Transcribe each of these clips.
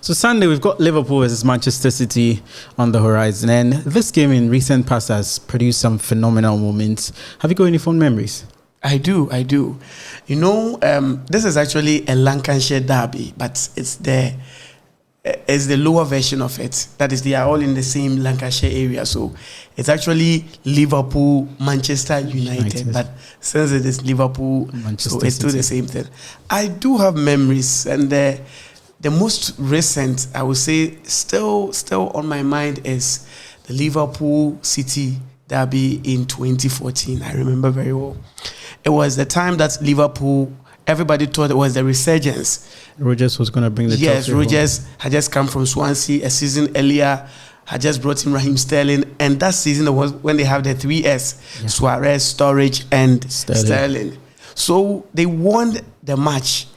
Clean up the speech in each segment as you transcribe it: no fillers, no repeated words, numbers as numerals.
So Sunday, we've got Liverpool versus Manchester City on the horizon. And this game in recent past has produced some phenomenal moments. Have you got any fond memories? I do. You know, this is actually a Lancashire derby, but it's the lower version of it. That is, they are all in the same Lancashire area. So it's actually Liverpool, Manchester United. But since it is Liverpool, Manchester so it's still the same thing. I do have memories, and the most recent, I would say, still on my mind is the Liverpool City derby in 2014. I remember very well. It was the time that Liverpool, everybody thought it was the resurgence. Rodgers was going to bring the trophy. Yes, Rodgers had just come from Swansea a season earlier, had just brought in Raheem Sterling, and that season was when they have the 3S, Suarez, Sturridge, and Sterling. So they won the match,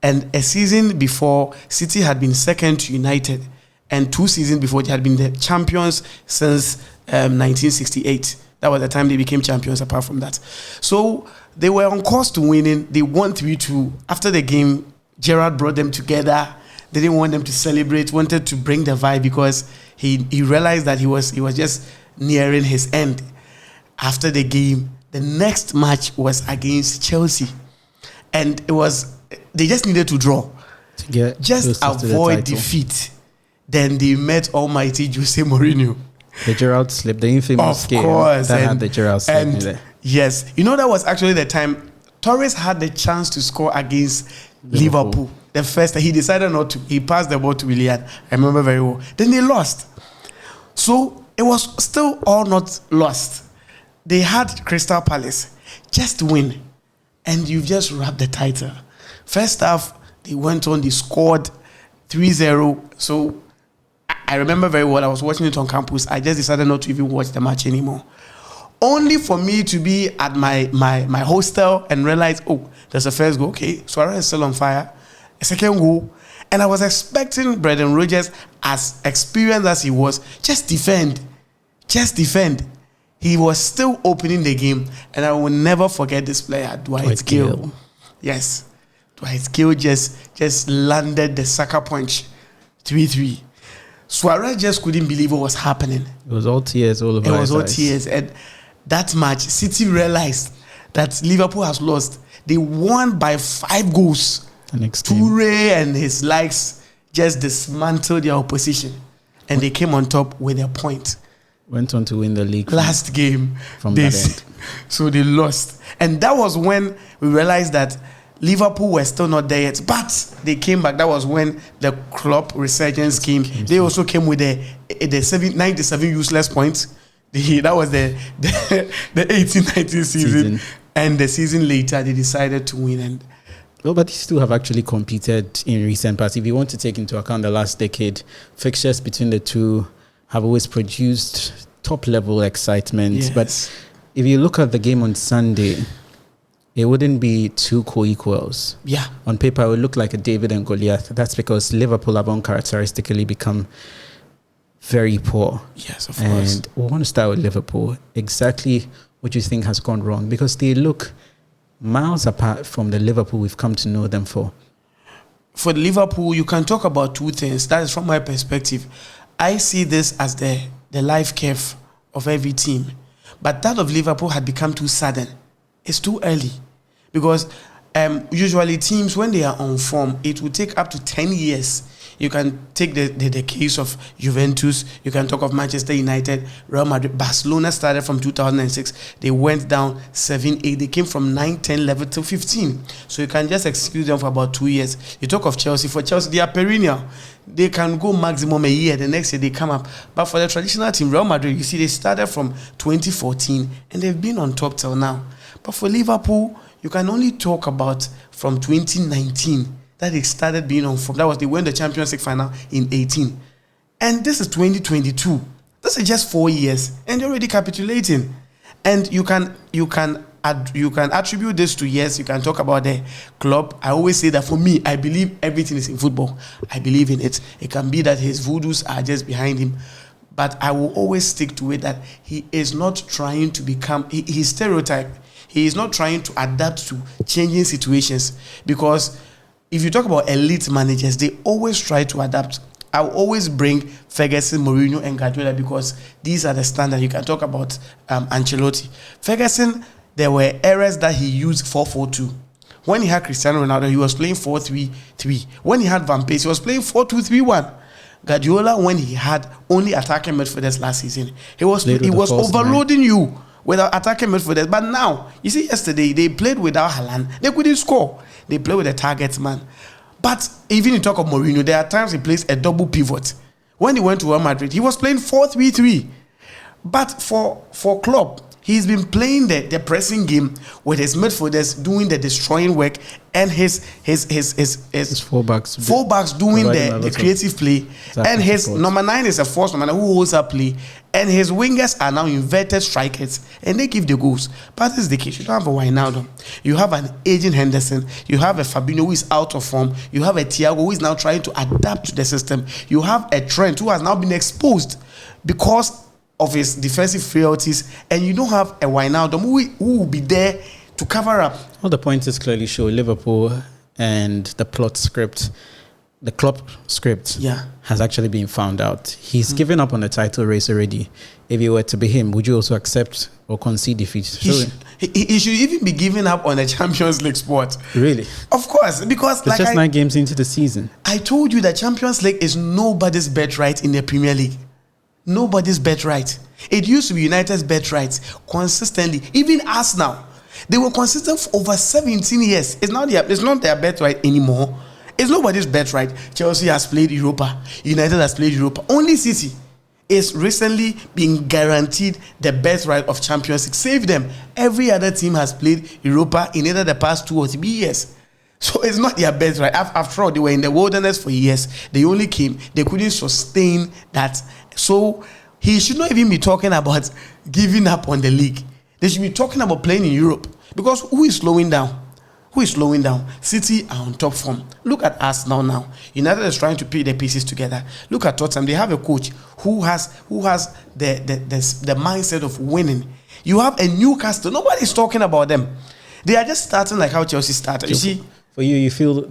and a season before, City had been second to United, and 2 seasons before, they had been the champions since 1968. That was the time they became champions apart from that. So they were on course to winning. They won 3-2. After the game, Gerrard brought them together. They didn't want them to celebrate, wanted to bring the vibe because he realized that he was just nearing his end. After the game, the next match was against Chelsea. And they just needed to draw. Just avoid defeat. Then they met almighty Jose Mourinho. The Gerrard slip, the infamous game that had the Gerrard slip in there. Yes, you know, that was actually the time Torres had the chance to score against Liverpool. The first, he decided not to. He passed the ball to Willian. I remember very well. Then they lost. So it was still all not lost. They had Crystal Palace just win, and you've just wrapped the title. First half, they went on, they scored 3-0. So I remember very well, I was watching it on campus. I just decided not to even watch the match anymore. Only for me to be at my hostel and realize, oh, there's a first goal. Okay, Suarez is still on fire. A second goal. And I was expecting Brendan Rodgers, as experienced as he was, just defend. He was still opening the game. And I will never forget this player, Dwight Gill. Yes. Dwight Gill just landed the sucker punch. 3-3. Suarez just couldn't believe what was happening. It was all tears all over. It was all tears. And that match, City realized that Liverpool has lost. They won by 5 goals. Toure and his likes just dismantled their opposition. And they came on top with a point. Went on to win the league. Last game. From that end. So they lost. And that was when we realized that Liverpool were still not there yet, but they came back. That was when the Klopp resurgence came. They also came with the 97 useless points. That was the 18-19 season. And the season later, they decided to win. And well, but they still have actually competed in recent past. If you want to take into account the last decade, fixtures between the two have always produced top-level excitement. Yes. But if you look at the game on Sunday, it wouldn't be 2 co-equals. Yeah. On paper, it would look like a David and Goliath. That's because Liverpool have uncharacteristically become very poor. Yes, of course. And we want to start with Liverpool. Exactly what you think has gone wrong? Because they look miles apart from the Liverpool we've come to know them for. For Liverpool, you can talk about 2 things. That is from my perspective. I see this as the life curve of every team. But that of Liverpool had become too sudden. It's too early. Because usually teams, when they are on form, it will take up to 10 years. You can take the case of Juventus. You can talk of Manchester United, Real Madrid. Barcelona started from 2006. They went down 7-8. They came from 9-10 level to 15. So you can just excuse them for about 2 years. You talk of Chelsea. For Chelsea, they are perennial. They can go maximum a year. The next year, they come up. But for the traditional team, Real Madrid, you see, they started from 2014, and they've been on top till now. But for Liverpool, you can only talk about from 2019 that they started being on form. That was they won the Champions League final in 18. And this is 2022. This is just 4 years, and they're already capitulating. And you can attribute this to, yes, you can talk about the club. I always say that for me, I believe everything is in football. I believe in it. It can be that his voodoos are just behind him. But I will always stick to it that he is not trying to become, he's stereotype. He is not trying to adapt to changing situations, because if you talk about elite managers, they always try to adapt. I'll always bring Ferguson, Mourinho, and Guardiola because these are the standard. You can talk about Ancelotti. Ferguson, there were errors that he used 4-4-2. When he had Cristiano Ronaldo, he was playing 4-3-3. When he had Van Persie, he was playing 4-2-3-1. Guardiola, when he had only attacking midfielders last season, he was overloading you with attacking midfielders. But now, you see, yesterday they played without Haaland. They couldn't score. They played with a target man. But even in talk of Mourinho, there are times he plays a double pivot. When he went to Real Madrid, he was playing 4-3-3. But for Klopp, he's been playing the pressing game with his midfielders doing the destroying work and his fullbacks doing the creative play. And his number 9 is a false number 9 who holds up play. And his wingers are now inverted strikers and they give the goals. But this is the case. You don't have a Wijnaldum. You have an aging Henderson. You have a Fabinho who is out of form. You have a Thiago who is now trying to adapt to the system. You have a Trent who has now been exposed because of his defensive frailties, and you don't have a Wijnaldum who will be there to cover up. All the points is clearly show Liverpool and the plot script, the Klopp script, has actually been found out. He's given up on the title race already. If you were to be him, would you also accept or concede defeat? He should even be giving up on the Champions League spot. Really? Of course, because it's just 9 games into the season. I told you that Champions League is nobody's bet right in the Premier League. Nobody's bet right. It used to be United's bet right consistently. Even Arsenal, they were consistent for over 17 years. It's not their bet right anymore. It's nobody's bet right. Chelsea has played Europa. United has played Europa. Only City is recently being guaranteed the bet right of Champions League. Save them. Every other team has played Europa in either the past 2 or 3 years. So it's not their bet right. After all, they were in the wilderness for years. They only came. They couldn't sustain that. So he should not even be talking about giving up on the league. They should be talking about playing in Europe. Because who is slowing down? Who is slowing down? City are on top form. Look at Arsenal now. United is trying to put their pieces together. Look at Tottenham. They have a coach who has the mindset of winning. You have a Newcastle. Nobody's talking about them. They are just starting like how Chelsea started. You see? For you feel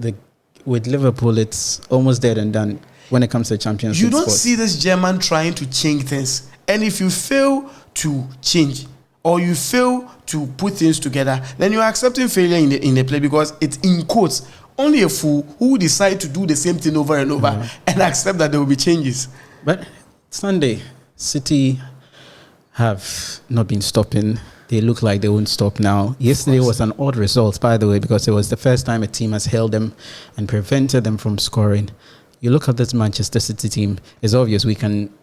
with Liverpool, it's almost dead and done when it comes to Champions League. You don't see this German trying to change things. And if you fail to change or you fail to put things together, then you're accepting failure in the play because it's in quotes. Only a fool who will decide to do the same thing over and over and accept that there will be changes. But Sunday, City have not been stopping. They look like they won't stop now. Yesterday was an odd result, by the way, because it was the first time a team has held them and prevented them from scoring. You look at this Manchester City team, it's obvious we can,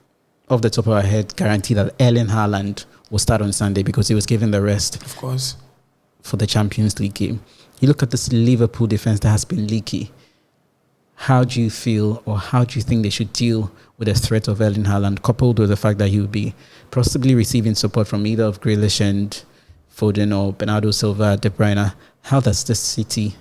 off the top of our head, guarantee that Erling Haaland will start on Sunday because he was given the rest. Of course. For the Champions League game. You look at this Liverpool defense that has been leaky. How do you feel or how do you think they should deal with the threat of Erling Haaland, coupled with the fact that he will be possibly receiving support from either of Grealish and Foden or Bernardo Silva, De Bruyne? How does this City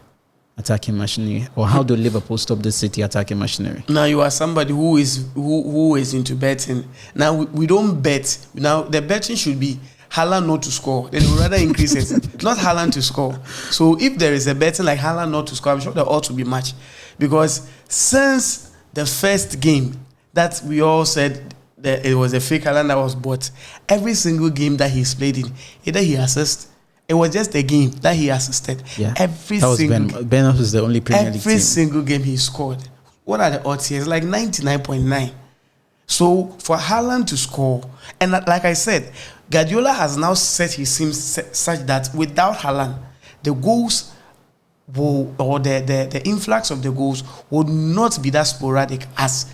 attacking machinery, or how do Liverpool stop this City attacking machinery? Now you are somebody who is into betting. Now we don't bet. Now the betting should be Haaland not to score. Then we rather increase it, not Haaland to score. So if there is a betting like Haaland not to score, I'm sure there ought to be much, because since the first game that we all said that it was a fake Haaland that was bought, every single game that he's played in, either he assists. It was just a game that he assisted. Yeah. Every that was single Ben was the only Premier League team. Every single game he scored. What are the odds here? It's like 99.9. So for Haaland to score, and like I said, Guardiola has now set his team such that without Haaland, the goals will, or the influx of the goals would not be that sporadic as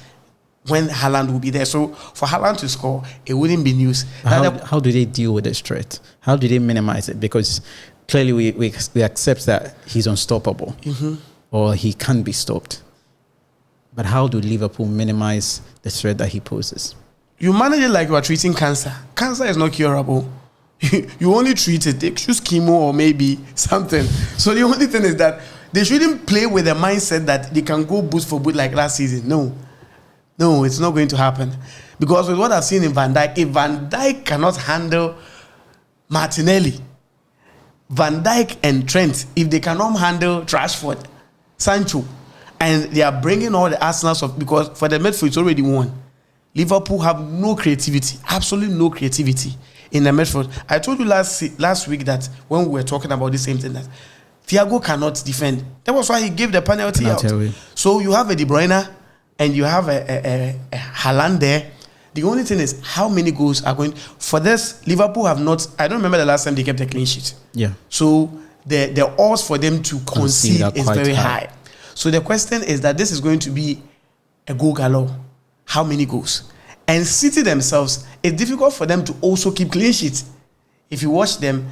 when Haaland will be there. So for Haaland to score, it wouldn't be news. How do they deal with this threat? How do they minimize it? Because clearly we accept that he's unstoppable or he can't be stopped. But how do Liverpool minimize the threat that he poses? You manage it like you are treating cancer. Cancer is not curable. You only treat it. They choose chemo or maybe something. So the only thing is that they shouldn't play with the mindset that they can go boot for boot like last season. No, it's not going to happen. Because with what I've seen in Van Dijk, if Van Dijk cannot handle Martinelli, Van Dijk and Trent, if they cannot handle Rashford, Sancho, and they are bringing all the arsenals of, because for the midfield it's already won. Liverpool have no creativity, absolutely no creativity in the midfield. I told you last week that when we were talking about the same thing, that Thiago cannot defend. That was why he gave the penalty out. So you have a De Bruyne and you have a Haaland there. The only thing is, how many goals are going for this? Liverpool have not. I don't remember the last time they kept a clean sheet. Yeah. So the odds for them to concede is very high. So the question is that this is going to be a goal galore. How many goals? And City themselves, it's difficult for them to also keep clean sheets. If you watch them,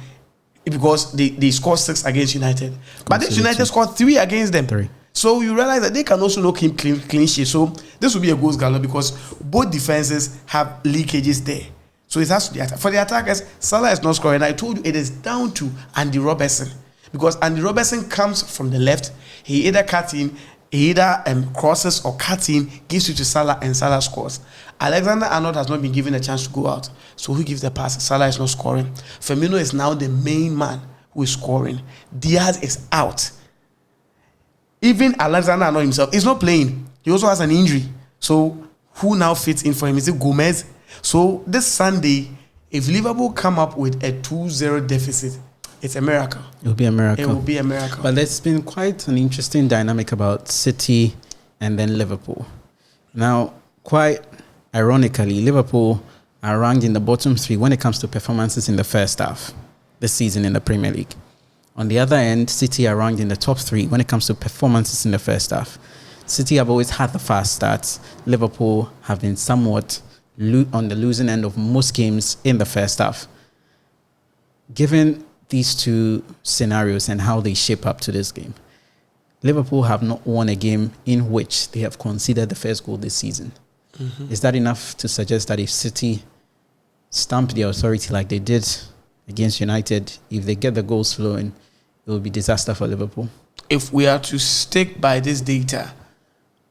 because they scored 6 against United, but this United scored 3 against them. 3. So you realize that they can also not keep clean sheets. So this will be a goals galore because both defenses have leakages there. So it has to be for the attackers. Salah is not scoring. I told you it is down to Andy Robertson, because Andy Robertson comes from the left. He either cuts in, he either crosses or cuts in, gives it to Salah, and Salah scores. Alexander-Arnold has not been given a chance to go out. So who gives the pass? Salah is not scoring. Firmino is now the main man who is scoring. Diaz is out. Even Alexander-Arnold himself is not playing. He also has an injury. So who now fits in for him? Is it Gomez? So this Sunday, if Liverpool come up with a 2-0 deficit, it's a miracle. It will be a miracle. It will be a miracle. But there's been quite an interesting dynamic about City and then Liverpool. Now, quite ironically, Liverpool are ranked in the bottom 3 when it comes to performances in the first half this season in the Premier League. On the other end, City are ranked in the top 3 when it comes to performances in the first half. City have always had the fast starts. Liverpool have been somewhat on the losing end of most games in the first half. Given these two scenarios and how they shape up to this game, Liverpool have not won a game in which they have conceded the first goal this season. Mm-hmm. Is that enough to suggest that if City stamp the authority like they did against United, if they get the goals flowing, it will be disaster for Liverpool? If we are to stick by this data,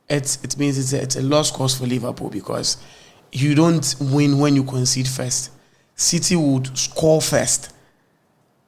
it means it's a lost cause for Liverpool, because you don't win when you concede first. City would score first.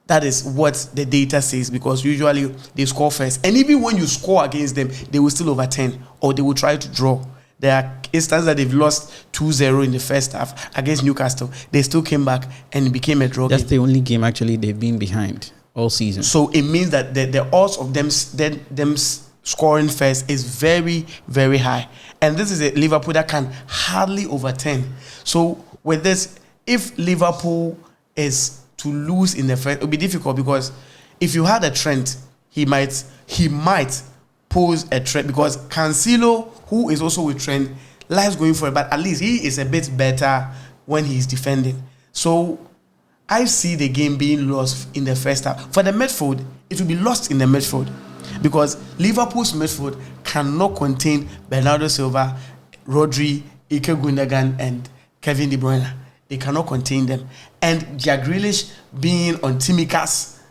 That is what the data says, because usually they score first. And even when you score against them, they will still overturn or they will try to draw. There are instances that they've lost 2-0 in the first half against Newcastle. They still came back and it became a draw. That's the only game actually they've been behind all season. So it means that the odds of them scoring first is very, very high. And this is a Liverpool that can hardly overturn. So with this, if Liverpool is to lose in the first, it will be difficult, because if you had a Trent, he might pose a threat, because Cancelo, who is also with Trent, likes going for it, but at least he is a bit better when he's defending. So I see the game being lost in the first half. For the midfield, it will be lost in the midfield, because Liverpool's midfield cannot contain Bernardo Silva, Rodri, Ike Gundogan, and Kevin De Bruyne. They cannot contain them. And Jack Grealish being on Tsimikas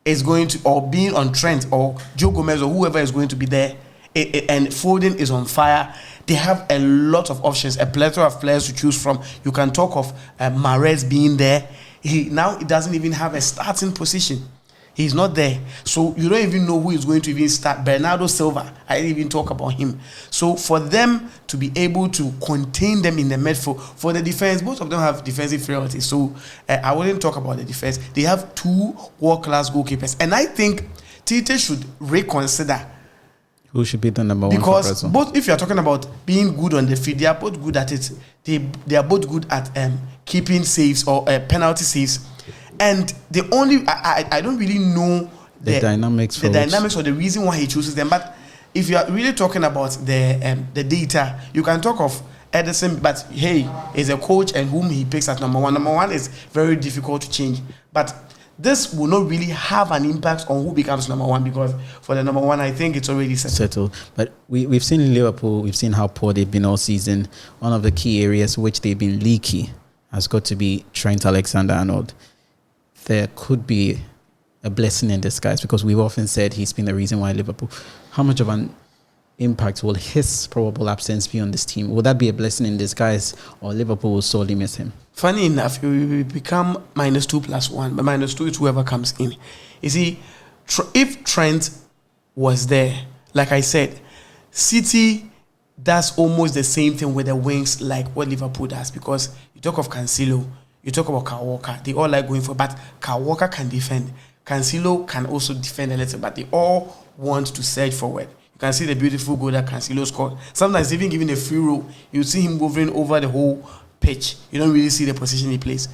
is going to, or being on Trent or Joe Gomez or whoever is going to be there, and Foden is on fire. They have a lot of options, a plethora of players to choose from. You can talk of Mahrez being there. He doesn't even have a starting position. He's not there. So you don't even know who is going to even start. Bernardo Silva, I didn't even talk about him. So for them to be able to contain them in the midfield, for the defense, both of them have defensive frailty. So I wouldn't talk about the defense. They have 2 world-class goalkeepers. And I think Tite should reconsider who should be the number 1. Because both, if you're talking about being good on the field, they are both good at it. They are both good at keeping saves or penalty saves. And the only, I don't really know the dynamics or the reason why he chooses them. But if you are really talking about the data, you can talk of Edison, but hey, he's a coach and whom he picks as number 1. Number 1 is very difficult to change. But this will not really have an impact on who becomes number 1, because for the number 1, I think it's already settled. But we've seen Liverpool, we've seen how poor they've been all season. One of the key areas which they've been leaky has got to be Trent Alexander-Arnold. There could be a blessing in disguise, because we've often said he's been the reason why Liverpool. How much of an impact will his probable absence be on this team? Will that be a blessing in disguise, or Liverpool will sorely miss him? Funny enough, it will become -2 + 1, but -2 is whoever comes in. You see, if Trent was there, like I said, City does almost the same thing with the wings like what Liverpool does, because you talk of Cancelo, you talk about Kyle Walker, they all like going for, but Kyle Walker can defend. Cancelo can also defend a little, but they all want to surge forward. You can see the beautiful goal that Cancelo scored. Sometimes even giving a free roll, you see him moving over the whole pitch. You don't really see the position he plays.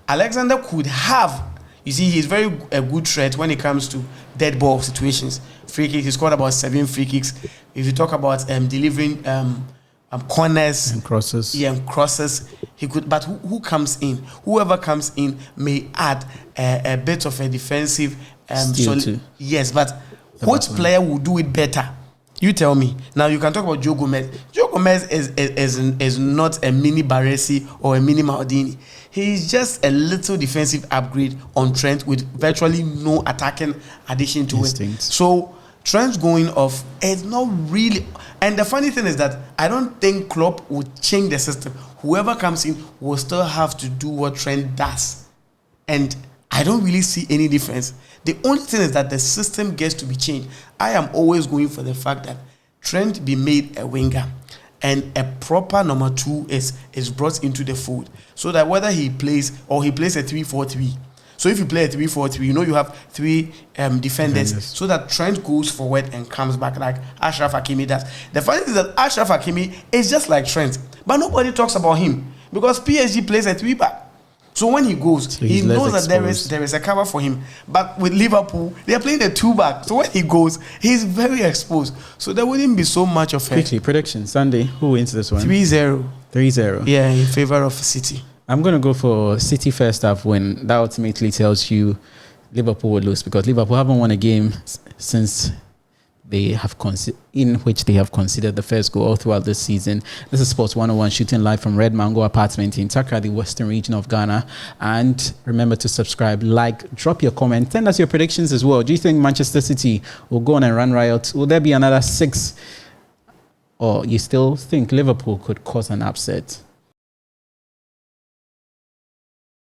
Alexander could have, you see, he's very a good threat when it comes to dead ball situations. Free kicks, he scored about 7 free kicks. If you talk about delivering corners and crosses, and crosses, he could. But who comes in? Whoever comes in may add a bit of a defensive. Yes, but which player will do it better? You tell me. Now you can talk about Joe Gomez. Joe Gomez is not a mini Baresi or a mini Maldini. He's just a little defensive upgrade on Trent with virtually no attacking addition to it. So Trent going off is not really. And the funny thing is that I don't think Klopp would change the system. Whoever comes in will still have to do what Trent does. And I don't really see any difference. The only thing is that the system gets to be changed. I am always going for the fact that Trent be made a winger and a proper number 2 is brought into the fold, so that whether he plays or he plays a 3-4-3. So if you play a 3-4-3, you know you have 3 defenders, so that Trent goes forward and comes back like Achraf Hakimi does. The funny thing is that Achraf Hakimi is just like Trent, but nobody talks about him because PSG plays a 3-back. So when he goes, he knows that there is a cover for him. But with Liverpool, they are playing a 2-back. So when he goes, he's very exposed. So there wouldn't be so much of a... Quickly, prediction. Sunday, who wins this one? 3-0. 3-0. Yeah, in favor of City. I'm going to go for City first half win. That ultimately tells you Liverpool will lose, because Liverpool haven't won a game since they have in which they have considered the first goal all throughout this season. This is Sports 101 shooting live from Red Mango Apartment in Takra, the western region of Ghana. And remember to subscribe, like, drop your comment, send us your predictions as well. Do you think Manchester City will go on and run riot? Will there be another 6? Or you still think Liverpool could cause an upset?